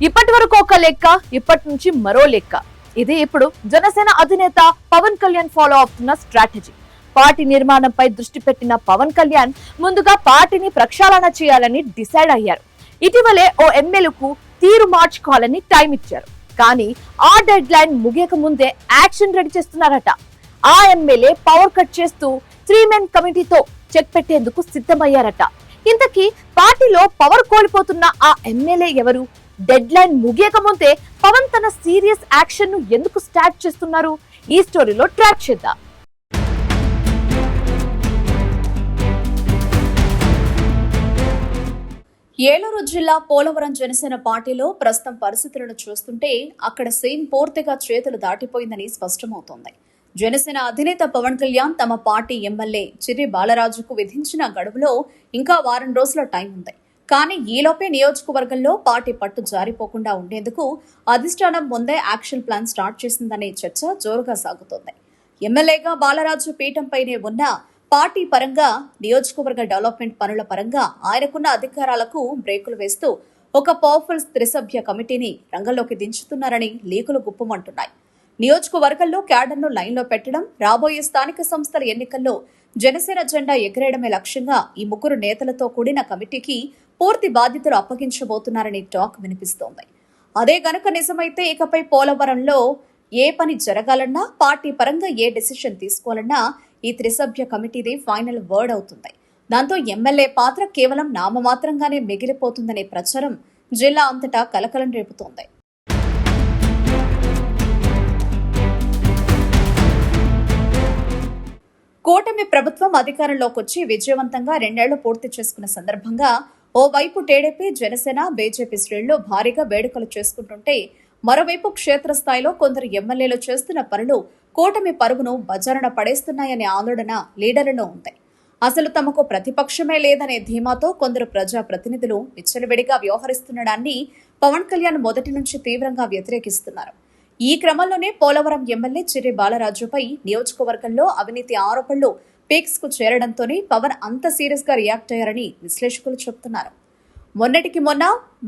ఇప్పటి వరకు ఒక లెక్క, ఇప్పటి నుంచి మరో లెక్క. ఇది ఇప్పుడు జనసేన అధినేత పవన్ కళ్యాణ్ ఫాలో అవుతున్న స్ట్రాటజీ. పార్టీ నిర్మాణంపై దృష్టి పెట్టిన పవన్ కళ్యాణ్ ముందుగా పార్టీని ప్రక్షాళన చేయాలని డిసైడ్ అయ్యారు. ఇటీవలే ఓ ఎమ్మెల్యేకు తీరు మార్చుకోవాలని టైం ఇచ్చారు. కానీ ఆ డెడ్ లైన్ ముగియక ముందే యాక్షన్ రెడీ చేస్తున్నారట. ఆ ఎమ్మెల్యే పవర్ కట్ చేస్తూ 3 మెన్ కమిటీతో చెక్ పెట్టేందుకు సిద్ధమయ్యారట. ఇంతకీ పార్టీలో పవర్ కోల్పోతున్న ఆ ఎమ్మెల్యే ఎవరు? డెడ్ లైన్ ముగియక ముందే పవన్ తన సీరియస్ యాక్షన్ ను ఎందుకు స్టార్ట్ చేస్తున్నారు? ఈ స్టోరీలో ట్రాక్ చేద్దాం. ఏలూరు జిల్లా పోలవరం జనసేన పార్టీలో ప్రస్తుతం పరిస్థితులను చూస్తుంటే అక్కడ సీన్ పూర్తిగా చేతులు దాటిపోయిందని స్పష్టమవుతోంది. జనసేన అధినేత పవన్ కళ్యాణ్ తమ పార్టీ ఎమ్మెల్యే చిర్రి బాలరాజుకు విధించిన గడువులో ఇంకా వారం రోజుల టైం ఉంది. కానీ ఈలోపే నియోజకవర్గంలో పార్టీ పట్టు జారిపోకుండా ఉండేందుకు అధిష్టానం ముందే యాక్షన్ ప్లాన్ స్టార్ట్ చేసిందనే చర్చ జోరుగా సాగుతోంది. ఎమ్మెల్యేగా బాలరాజు పీఠంపైనే ఉన్న పార్టీ పరంగా, నియోజకవర్గ డెవలప్మెంట్ పనుల పరంగా ఆయనకున్న అధికారాలకు బ్రేకులు వేస్తూ ఒక పవర్ఫుల్ త్రిసభ్య కమిటీని రంగంలోకి దించుతున్నారని లీకులు గుప్పమంటున్నాయి. నియోజకవర్గంలో క్యాడర్ను లైన్లో పెట్టడం, రాబోయే స్థానిక సంస్థల ఎన్నికల్లో జనసేన జెండా ఎగరేయడమే లక్ష్యంగా ఈ ముగ్గురు నేతలతో కూడిన కమిటీకి పూర్తి బాధ్యతలు అప్పగించబోతున్నారని టాక్ వినిపిస్తోంది. అదే గనక నిజమైతే ఇకపై పోలవరంలో ఏ పని జరగాలన్నా, పార్టీ పరంగా ఏ డెసిషన్ తీసుకోవాలన్నా ఈ త్రిసభ్య కమిటీది ఫైనల్ వర్డ్ అవుతుంది. దాంతో ఎమ్మెల్యే పాత్ర కేవలం నామమాత్రంగానే మిగిలిపోతుందనే ప్రచారం జిల్లా అంతటా కలకలం రేపుతోంది. కూటమి ప్రభుత్వం అధికారంలోకి వచ్చి విజయవంతంగా 2 ఏళ్లు పూర్తి చేసుకున్న సందర్భంగా ఓవైపు టీడీపీ, జనసేన, బీజేపీ శ్రేణులు భారీగా వేడుకలు చేసుకుంటుంటే, మరోవైపు క్షేత్రస్థాయిలో కొందరు ఎమ్మెల్యేలు చేస్తున్న పనులు కూటమి పరువును బజారున పడేస్తున్నాయనే ఆందోళన లీడర్లలో ఉంది. అసలు తమకు ప్రతిపక్షమే లేదనే ధీమాతో కొందరు ప్రజా ప్రతినిధులు విచ్చలవిడిగా వ్యవహరిస్తుండడాన్ని పవన్ కళ్యాణ్ మొదటి నుంచి తీవ్రంగా వ్యతిరేకిస్తున్నారు. ఈ క్రమంలోనే పోలవరం ఎమ్మెల్యే చిర్రి బాలరాజుపై నియోజకవర్గంలో అవినీతి ఆరోపణలు పీక్స్ కు చేరడంతోనే పవన్ అంత సీరియస్ గా రియాక్ట్ అయ్యారని విశ్లేషకులు చెబుతున్నారు. మొన్నటికి మొన్న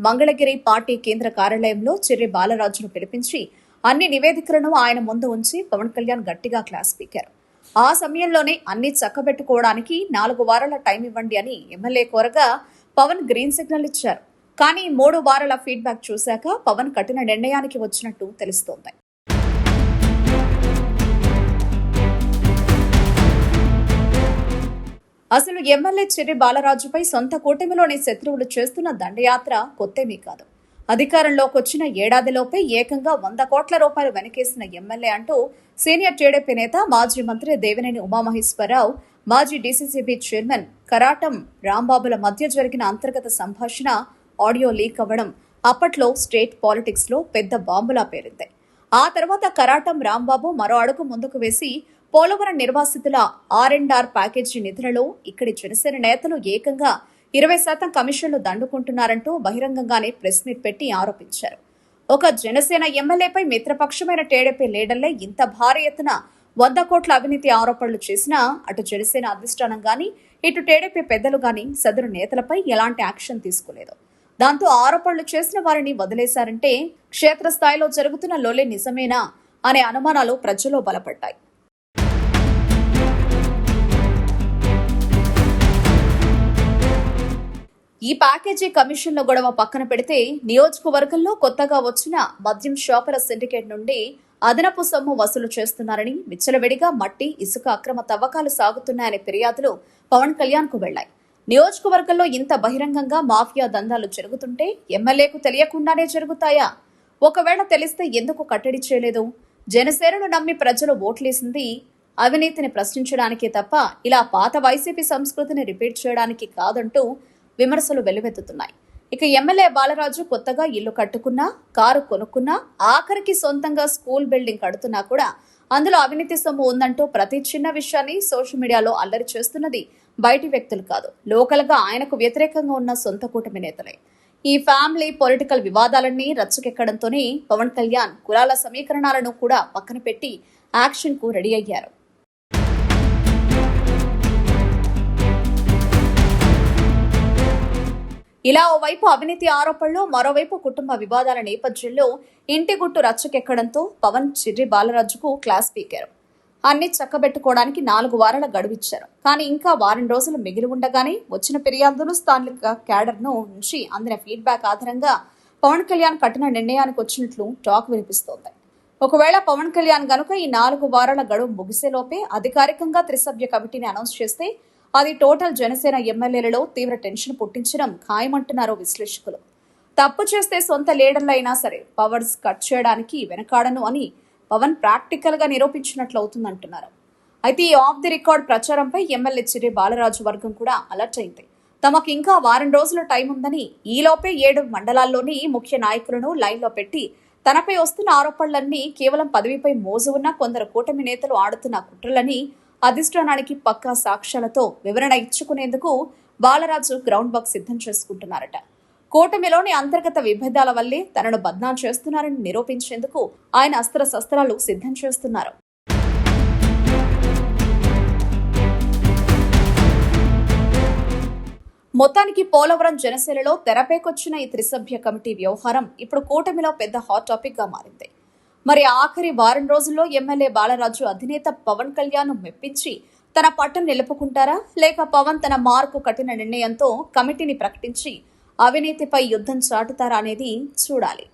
మంగళగిరి పార్టీ కేంద్ర కార్యాలయంలో చిర్రి బాలరాజును పిలిపించి అన్ని నివేదికలను ఆయన ముందు ఉంచి పవన్ కళ్యాణ్ గట్టిగా క్లాస్ పీకారు. ఆ సమయంలోనే అన్ని చక్కబెట్టుకోవడానికి 4 వారాల టైం ఇవ్వండి అని ఎమ్మెల్యే కోరగా పవన్ గ్రీన్ సిగ్నల్ ఇచ్చారు. కానీ 3 వారాల ఫీడ్బ్యాక్ చూశాక పవన్ కఠిన నిర్ణయానికి వచ్చినట్టు తెలుస్తోంది. అసలు ఎమ్మెల్యే చిర్రి బాలరాజుపై సొంత కూటమిలోని శత్రువులు చేస్తున్న దండయాత్ర కొత్తేమీ కాదు. అధికారంలోకి వచ్చిన ఏడాదిలోపే ఏకంగా 100 కోట్ల రూపాయలు వెనకేసిన ఎమ్మెల్యే అంటూ సీనియర్ టీడీపీ నేత, మాజీ మంత్రి దేవినేని ఉమామహేశ్వరరావు, మాజీ డీసీసీబీ చైర్మన్ కరాటం రాంబాబుల మధ్య జరిగిన అంతర్గత సంభాషణ ఆడియో లీక్ అవ్వడం అప్పట్లో స్టేట్ పాలిటిక్స్ లో పెద్ద బాంబులా పేరింది. ఆ తర్వాత కరాటం రాంబాబు మరో అడుగు ముందుకు వేసి పోలవరం నిర్వాసితుల R&R ప్యాకేజీ నిధులలో ఇక్కడి జనసేన నేతలు ఏకంగా 20% కమిషన్లు దండుకుంటున్నారంటూ బహిరంగంగానే ప్రెస్ మీట్ పెట్టి ఆరోపించారు. ఒక జనసేన ఎమ్మెల్యేపై మిత్రపక్షమైన టీడీపీ లీడర్లే ఇంత భారీ ఎత్తున 100 కోట్ల అవినీతి ఆరోపణలు చేసినా అటు జనసేన అధిష్టానం గాని, ఇటు టీడీపీ పెద్దలు గాని సదరు నేతలపై ఎలాంటి యాక్షన్ తీసుకోలేదు. దాంతో ఆరోపణలు చేసిన వారిని వదిలేశారంటే క్షేత్రస్థాయిలో జరుగుతున్న లొల్లి నిజమేనా అనే అనుమానాలు ప్రజల్లో బలపడ్డాయి. ఈ ప్యాకేజీ కమిషన్ల గొడవ పక్కన పెడితే నియోజకవర్గంలో కొత్తగా వచ్చిన మద్యం షాపుల సిండికేట్ నుండి అదనపు సొమ్ము వసూలు చేస్తున్నారని, విచ్చలవిడిగా మట్టి, ఇసుక అక్రమ తవ్వకాలు సాగుతున్నాయనే ఫిర్యాదులు పవన్ కళ్యాణ్ కు వెళ్లాయి. నియోజకవర్గంలో ఇంత బహిరంగంగా మాఫియా దందాలు జరుగుతుంటే ఎమ్మెల్యేకు తెలియకుండానే జరుగుతాయా? ఒకవేళ తెలిస్తే ఎందుకు కట్టడి చేయలేదు? జనసేనను నమ్మి ప్రజలు ఓట్లేసింది అవినీతిని ప్రశ్నించడానికే తప్ప ఇలా పాత వైసీపీ సంస్కృతిని రిపీట్ చేయడానికి కాదంటూ విమర్శలు వెల్లువెత్తుతున్నాయి. ఇక ఎమ్మెల్యే బాలరాజు కొత్తగా ఇల్లు కట్టుకున్నా, కారు కొనుక్కున్నా, ఆఖరికి సొంతంగా స్కూల్ బిల్డింగ్ కడుతున్నా కూడా అందులో అవినీతి సొమ్ము ఉందంటూ ప్రతి చిన్న విషయాన్ని సోషల్ మీడియాలో అల్లరి చేస్తున్నది బయటి వ్యక్తులు కాదు, లోకల్ గా ఆయనకు వ్యతిరేకంగా ఉన్న సొంత కూటమి నేతలే. ఈ ఫ్యామిలీ పొలిటికల్ వివాదాలన్నీ రచ్చకెక్కడంతోనే పవన్ కళ్యాణ్ కులాల సమీకరణాలను కూడా పక్కన పెట్టి యాక్షన్ కు రెడీ అయ్యారు. ఇలా ఓవైపు అవినీతి ఆరోపణలు, మరోవైపు కుటుంబ వివాదాల నేపథ్యంలో ఇంటి గుట్టు రచ్చకెక్కడంతో పవన్ చిర్రి బాలరాజుకు క్లాస్ పీకారు. అన్ని చక్కబెట్టుకోవడానికి 4 వారాల గడువిచ్చారు. కానీ ఇంకా వారం రోజులు మిగిలి ఉండగానే వచ్చిన ఫిర్యాదులు, స్థానిక క్యాడర్ను నుంచి అందిన ఫీడ్బ్యాక్ ఆధారంగా పవన్ కళ్యాణ్ కఠిన నిర్ణయానికి వచ్చినట్లు టాక్ వినిపిస్తోంది. ఒకవేళ పవన్ కళ్యాణ్ గనుక ఈ 4 వారాల గడువు ముగిసేలోపే అధికారికంగా త్రిసభ్య కమిటీని అనౌన్స్ చేస్తే అది టోటల్ జనసేన ఎమ్మెల్యేలలో తీవ్ర టెన్షన్ పుట్టించడం ఖాయమంటున్నారు విశ్లేషకులు. తప్పు చేస్తే సొంత లీడర్లు అయినా సరే పవర్స్ కట్ చేయడానికి వెనకాడను అని పవన్ ప్రాక్టికల్ గా నిరూపించినట్లు అవుతుందంటున్నారు. అయితే ఈ ఆఫ్ ది రికార్డ్ ప్రచారంపై ఎమ్మెల్యే చిర్రి బాలరాజు వర్గం కూడా అలర్ట్ అయింది. తమకు ఇంకా వారం రోజుల టైం ఉందని, ఈలోపే 7 మండలాల్లోని ముఖ్య నాయకులను లైన్లో పెట్టి తనపై వస్తున్న ఆరోపణలన్నీ కేవలం పదవిపై మోజు ఉన్న కొందరు కూటమి నేతలు ఆడుతున్న కుట్రలని అధిష్టానానికి పక్కా సాక్ష్యాలతో వివరణ ఇచ్చుకునేందుకు బాలరాజు గ్రౌండ్ వర్క్ సిద్ధం చేసుకుంటున్నారట. కూటమిలోని అంతర్గత విభేదాల వల్లే తనను బద్నాం చేస్తున్నారని నిరూపించేందుకు ఆయన అస్త్ర శస్త్రాలు సిద్ధం చేస్తున్నారు. మొత్తానికి పోలవరం జనసేనలో తెరపైకొచ్చిన ఈ త్రిసభ్య కమిటీ వ్యవహారం ఇప్పుడు కూటమిలో పెద్ద హాట్ టాపిక్ గా మారింది. మరి ఆఖరి వారం రోజుల్లో ఎమ్మెల్యే బాలరాజు అధినేత పవన్ కళ్యాణ్ మెప్పించి తన పట్టును నిలుపుకుంటారా, లేక పవన్ తన మార్కు కఠిన నిర్ణయంతో కమిటీని ప్రకటించి అవినీతిపై యుద్ధం చాటుతారా అనేది చూడాలి.